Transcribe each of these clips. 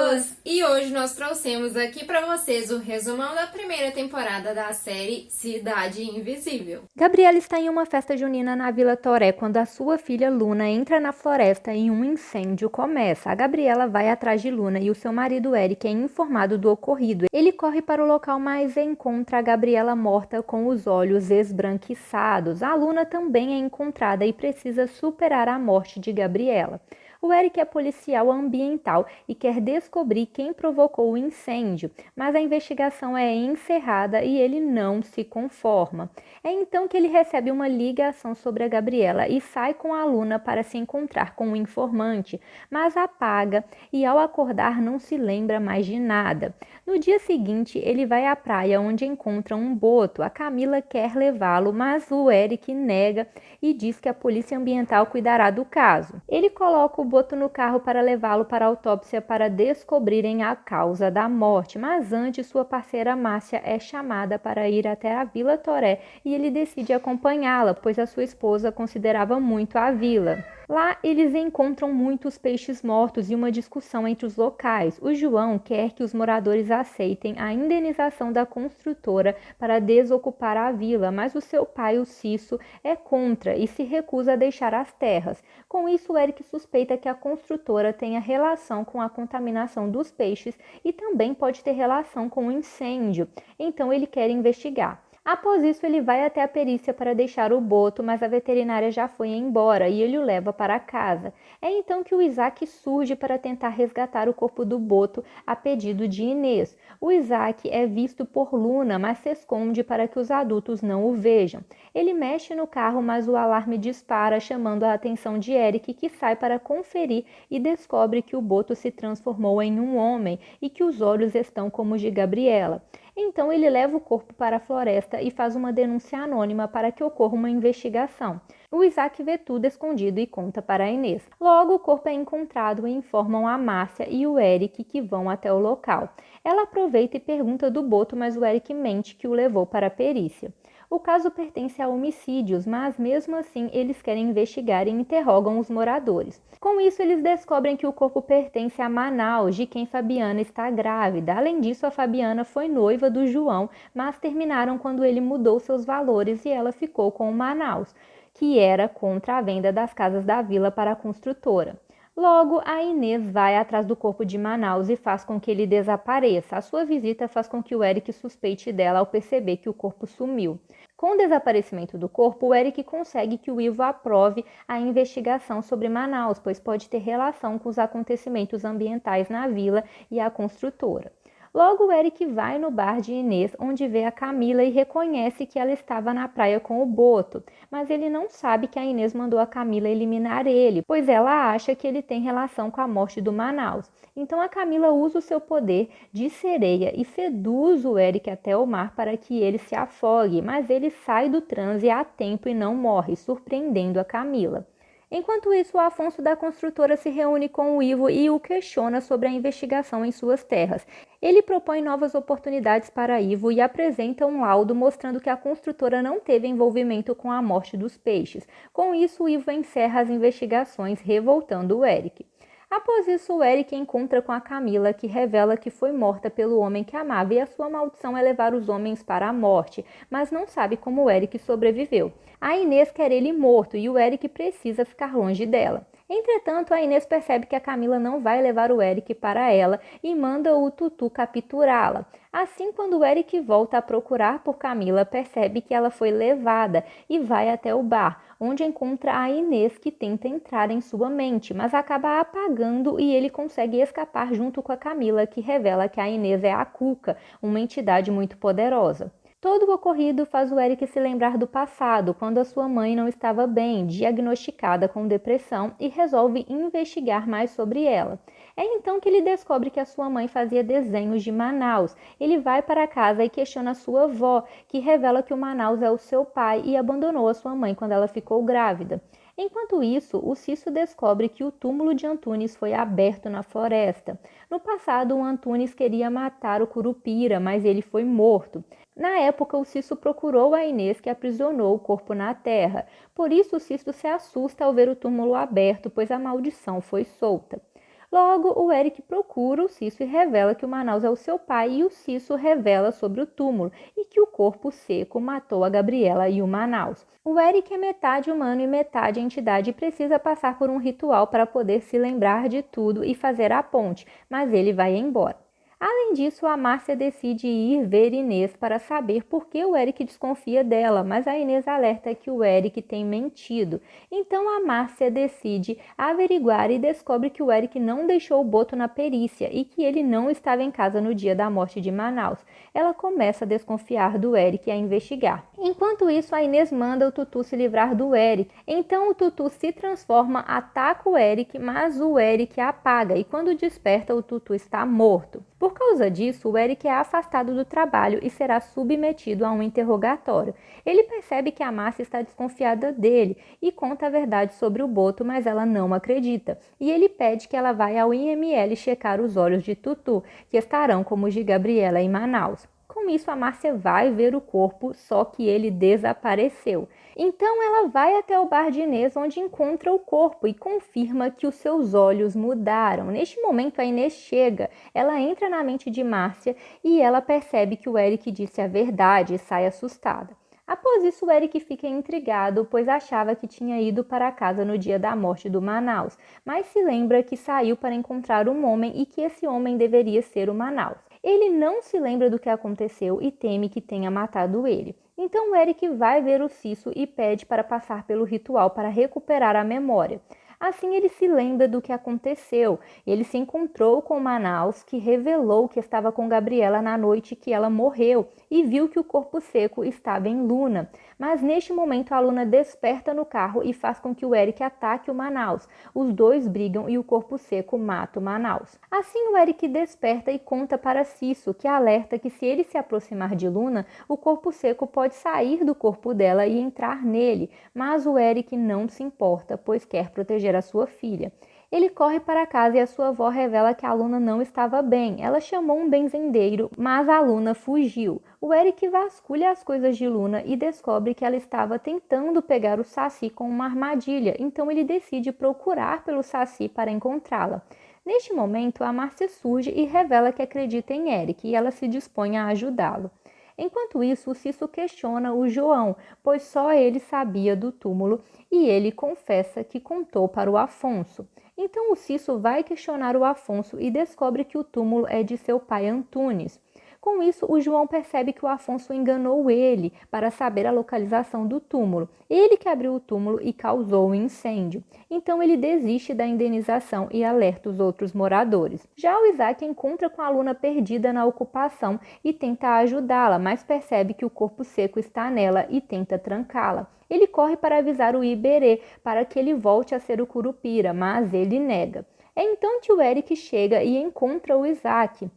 amigos! E hoje nós trouxemos aqui para vocês o resumão da primeira temporada da série Cidade Invisível. Gabriela está em uma festa junina na Vila Toré quando a sua filha Luna entra na floresta e um incêndio começa. A Gabriela vai atrás de Luna e o seu marido Eric é informado do ocorrido. Ele corre para o local, mas encontra a Gabriela morta com os olhos esbranquiçados. A Luna também é encontrada e precisa superar a morte de Gabriela. O Eric é policial ambiental e quer descobrir quem provocou o incêndio, mas a investigação é encerrada e ele não se conforma. É então que ele recebe uma ligação sobre a Gabriela e sai com a Luna para se encontrar com o informante, mas apaga e ao acordar não se lembra mais de nada. No dia seguinte, ele vai à praia onde encontra um boto. A Camila quer levá-lo, mas o Eric nega e diz que a polícia ambiental cuidará do caso. Ele coloca o boto no carro para levá-lo para a autópsia para descobrirem a causa da morte, mas antes sua parceira Márcia é chamada para ir até a Vila Toré e ele decide acompanhá-la, pois a sua esposa considerava muito a vila. Lá eles encontram muitos peixes mortos e uma discussão entre os locais. O João quer que os moradores aceitem a indenização da construtora para desocupar a vila, mas o seu pai, o Cisso, é contra e se recusa a deixar as terras. Com isso, Eric suspeita que a construtora tenha relação com a contaminação dos peixes e também pode ter relação com o incêndio. Então ele quer investigar. Após isso, ele vai até a perícia para deixar o boto, mas a veterinária já foi embora e ele o leva para casa. É então que o Isaac surge para tentar resgatar o corpo do boto a pedido de Inês. O Isaac é visto por Luna, mas se esconde para que os adultos não o vejam. Ele mexe no carro, mas o alarme dispara, chamando a atenção de Eric, que sai para conferir e descobre que o boto se transformou em um homem e que os olhos estão como os de Gabriela. Então ele leva o corpo para a floresta e faz uma denúncia anônima para que ocorra uma investigação. O Isaac vê tudo escondido e conta para a Inês. Logo, o corpo é encontrado e informam a Márcia e o Eric que vão até o local. Ela aproveita e pergunta do boto, mas o Eric mente que o levou para a perícia. O caso pertence a homicídios, mas mesmo assim eles querem investigar e interrogam os moradores. Com isso, eles descobrem que o corpo pertence a Manaus, de quem Fabiana está grávida. Além disso, a Fabiana foi noiva do João, mas terminaram quando ele mudou seus valores e ela ficou com o Manaus, que era contra a venda das casas da vila para a construtora. Logo, a Inês vai atrás do corpo de Manaus e faz com que ele desapareça. A sua visita faz com que o Eric suspeite dela ao perceber que o corpo sumiu. Com o desaparecimento do corpo, o Eric consegue que o Ivo aprove a investigação sobre Manaus, pois pode ter relação com os acontecimentos ambientais na vila e a construtora. Logo, o Eric vai no bar de Inês, onde vê a Camila e reconhece que ela estava na praia com o boto, mas ele não sabe que a Inês mandou a Camila eliminar ele, pois ela acha que ele tem relação com a morte do Manaus. Então a Camila usa o seu poder de sereia e seduz o Eric até o mar para que ele se afogue, mas ele sai do transe a tempo e não morre, surpreendendo a Camila. Enquanto isso, o Afonso da construtora se reúne com o Ivo e o questiona sobre a investigação em suas terras. Ele propõe novas oportunidades para Ivo e apresenta um laudo mostrando que a construtora não teve envolvimento com a morte dos peixes. Com isso, o Ivo encerra as investigações, revoltando o Eric. Após isso, o Eric encontra com a Camila, que revela que foi morta pelo homem que amava e a sua maldição é levar os homens para a morte, mas não sabe como o Eric sobreviveu. A Inês quer ele morto e o Eric precisa ficar longe dela. Entretanto, a Inês percebe que a Camila não vai levar o Eric para ela e manda o Tutu capturá-la. Assim, quando o Eric volta a procurar por Camila, percebe que ela foi levada e vai até o bar, onde encontra a Inês, que tenta entrar em sua mente, mas acaba apagando e ele consegue escapar junto com a Camila, que revela que a Inês é a Cuca, uma entidade muito poderosa. Todo o ocorrido faz o Eric se lembrar do passado, quando a sua mãe não estava bem, diagnosticada com depressão, e resolve investigar mais sobre ela. É então que ele descobre que a sua mãe fazia desenhos de Manaus. Ele vai para casa e questiona a sua avó, que revela que o Manaus é o seu pai e abandonou a sua mãe quando ela ficou grávida. Enquanto isso, o Cisso descobre que o túmulo de Antunes foi aberto na floresta. No passado, o Antunes queria matar o Curupira, mas ele foi morto. Na época, o Cisso procurou a Inês, que aprisionou o corpo na terra. Por isso, o Cisso se assusta ao ver o túmulo aberto, pois a maldição foi solta. Logo, o Eric procura o Cisso e revela que o Manaus é o seu pai, e o Cisso revela sobre o túmulo e que o corpo seco matou a Gabriela e o Manaus. O Eric é metade humano e metade entidade e precisa passar por um ritual para poder se lembrar de tudo e fazer a ponte, mas ele vai embora. Além disso, a Márcia decide ir ver Inês para saber por que o Eric desconfia dela, mas a Inês alerta que o Eric tem mentido. Então a Márcia decide averiguar e descobre que o Eric não deixou o boto na perícia e que ele não estava em casa no dia da morte de Manaus. Ela começa a desconfiar do Eric e a investigar. Enquanto isso, a Inês manda o Tutu se livrar do Eric. Então o Tutu se transforma, ataca o Eric, mas o Eric apaga e quando desperta, o Tutu está morto. Por causa disso, o Eric é afastado do trabalho e será submetido a um interrogatório. Ele percebe que a Márcia está desconfiada dele e conta a verdade sobre o boto, mas ela não acredita. E ele pede que ela vá ao IML checar os olhos de Tutu, que estarão como os de Gabriela em Manaus. Com isso, a Márcia vai ver o corpo, só que ele desapareceu. Então ela vai até o bar de Inês, onde encontra o corpo e confirma que os seus olhos mudaram. Neste momento, a Inês chega, ela entra na mente de Márcia e ela percebe que o Eric disse a verdade e sai assustada. Após isso, o Eric fica intrigado, pois achava que tinha ido para casa no dia da morte do Manaus, mas se lembra que saiu para encontrar um homem e que esse homem deveria ser o Manaus. Ele não se lembra do que aconteceu e teme que tenha matado ele. Então o Eric vai ver o Cisso e pede para passar pelo ritual para recuperar a memória. Assim ele se lembra do que aconteceu. Ele se encontrou com Manaus, que revelou que estava com Gabriela na noite que ela morreu e viu que o corpo seco estava em Luna. Mas neste momento a Luna desperta no carro e faz com que o Eric ataque o Manaus. Os dois brigam e o corpo seco mata o Manaus. Assim o Eric desperta e conta para Cisso, que alerta que se ele se aproximar de Luna, o corpo seco pode sair do corpo dela e entrar nele. Mas o Eric não se importa, pois quer proteger a sua filha. Ele corre para casa e a sua avó revela que a Luna não estava bem. Ela chamou um benzendeiro, mas a Luna fugiu. O Eric vasculha as coisas de Luna e descobre que ela estava tentando pegar o Saci com uma armadilha, então ele decide procurar pelo Saci para encontrá-la. Neste momento, a Márcia surge e revela que acredita em Eric e ela se dispõe a ajudá-lo. Enquanto isso, o Cisso questiona o João, pois só ele sabia do túmulo e ele confessa que contou para o Afonso. Então o Cisso vai questionar o Afonso e descobre que o túmulo é de seu pai Antunes. Com isso, o João percebe que o Afonso enganou ele para saber a localização do túmulo. Ele que abriu o túmulo e causou o incêndio. Então ele desiste da indenização e alerta os outros moradores. Já o Isaac encontra com a Luna perdida na ocupação e tenta ajudá-la, mas percebe que o corpo seco está nela e tenta trancá-la. Ele corre para avisar o Iberê para que ele volte a ser o Curupira, mas ele nega. É então que o Eric chega e encontra o Isaac.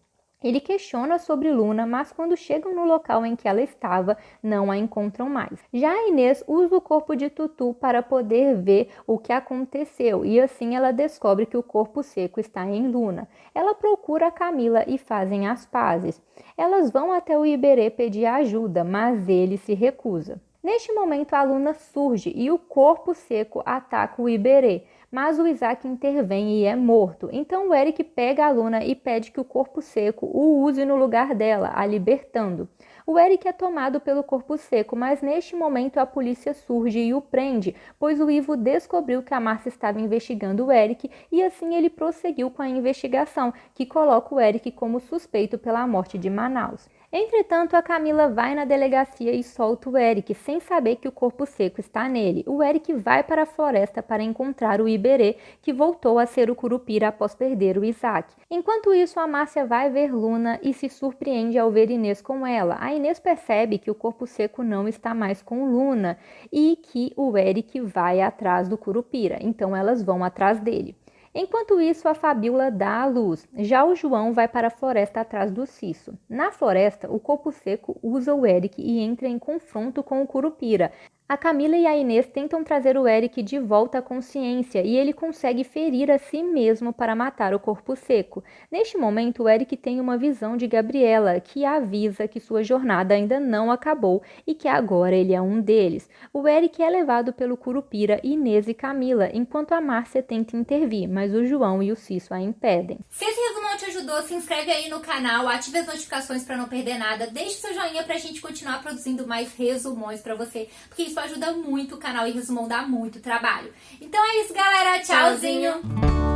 Ele questiona sobre Luna, mas quando chegam no local em que ela estava, não a encontram mais. Já a Inês usa o corpo de Tutu para poder ver o que aconteceu e assim ela descobre que o corpo seco está em Luna. Ela procura a Camila e fazem as pazes. Elas vão até o Iberê pedir ajuda, mas ele se recusa. Neste momento, a Luna surge e o corpo seco ataca o Iberê, mas o Isaac intervém e é morto. Então o Eric pega a Luna e pede que o corpo seco o use no lugar dela, a libertando. O Eric é tomado pelo corpo seco, mas neste momento a polícia surge e o prende, pois o Ivo descobriu que a Márcia estava investigando o Eric e assim ele prosseguiu com a investigação, que coloca o Eric como suspeito pela morte de Manaus. Entretanto, a Camila vai na delegacia e solta o Eric, sem saber que o corpo seco está nele. O Eric vai para a floresta para encontrar o Iberê, que voltou a ser o Curupira após perder o Isaac. Enquanto isso, a Márcia vai ver Luna e se surpreende ao ver Inês com ela. A Inês percebe que o corpo seco não está mais com Luna e que o Eric vai atrás do Curupira, então elas vão atrás dele. Enquanto isso, a Fabíola dá à luz. Já o João vai para a floresta atrás do Cisso. Na floresta, o corpo seco usa o Eric e entra em confronto com o Curupira. A Camila e a Inês tentam trazer o Eric de volta à consciência e ele consegue ferir a si mesmo para matar o corpo seco. Neste momento, o Eric tem uma visão de Gabriela, que avisa que sua jornada ainda não acabou e que agora ele é um deles. O Eric é levado pelo Curupira, Inês e Camila, enquanto a Márcia tenta intervir, mas o João e o Cício a impedem. Se esse resumão te ajudou, se inscreve aí no canal, ative as notificações para não perder nada, deixe seu joinha pra gente continuar produzindo mais resumões pra você, porque isso ajuda muito o canal e resumão dá muito trabalho. Então é isso, galera, tchauzinho!